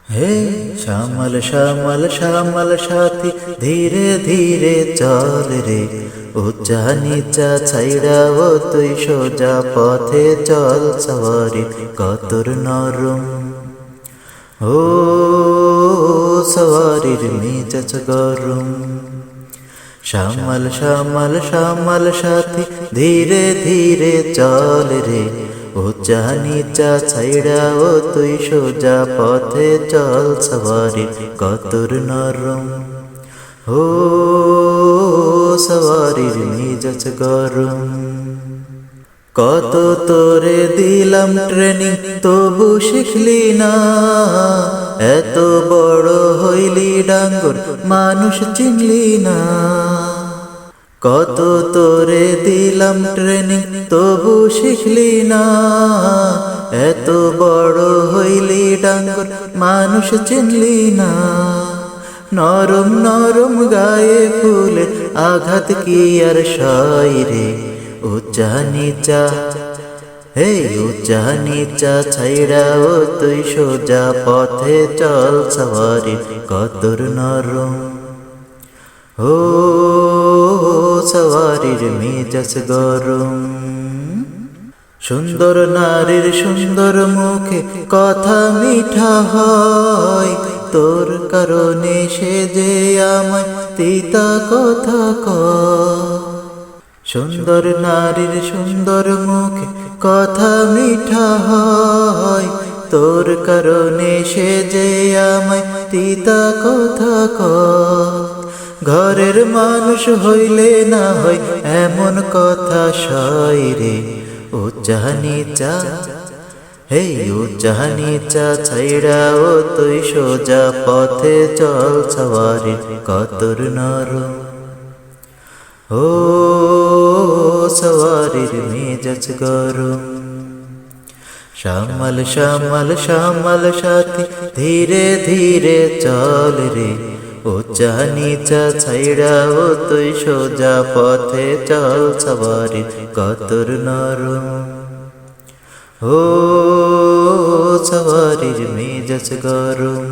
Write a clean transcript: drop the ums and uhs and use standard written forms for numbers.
হে শ্যামল শ্যামল শ্যামল সাথী ধীরে ধীরে চল রে, উচ্চা নিচা ছাইড়া ও তুই সোজা পথে চল সওয়ারি কতর নরম। ও সওয়ারির মেজাজ গরম। শ্যামল শ্যামল শ্যামল সাথী ধীরে ধীরে চল রে, উচ্চা নিচা ছাইড়া ও তুই সোজা পথে চল সওয়ারি কতর নরম। ও সওয়ারির মেজাজ গরম। কত তোরে দিলাম ট্রেনিং তবু শিখলি না, এত বড় হইলি ডাঙ্গর মানুষ চিনলি না। কত তোরে দিলাম ট্রেনিং তবু শিখলি না, এত বড় হইলি ডাঙ্গর মানুষ চিনলি না। নরম নরম গায়ে ফুলে আঘাত কি আর সয় রে, উচ্চা নিচা হে উচ্চা নিচা ছাইড়া ও তুই সোজা পথে চল সওয়ারি কতর নরম। ও সওয়ারির মেজাজ গরম। সুন্দর নারীর সুন্দর মুখে কথা মিঠা হয়, তোর কারণে সে যে আমায় তিতা কথা কয়। সুন্দর নারীর সুন্দর মুখে কথা মিঠা হয়, তোর কারণে সে যে আমায় তিতা কথা কয়। ঘরের মানুষ হইলে না হয় এমন কথা সয় রে, উচ্চা নিচা হে উচ্চা নিচা ছাইড়া ও তুই সোজা পথে চল সওয়ারি কতর নরম। ও সওয়ারির মেজাজ গরম। শ্যামল শ্যামল শ্যামল সাথী ধীরে ধীরে চল রে, উচ্চা নিচা ছাইড়া ও তুই সোজা পথে চল সওয়ারি কতর নরম। ও সওয়ারির মেজাজ গরম।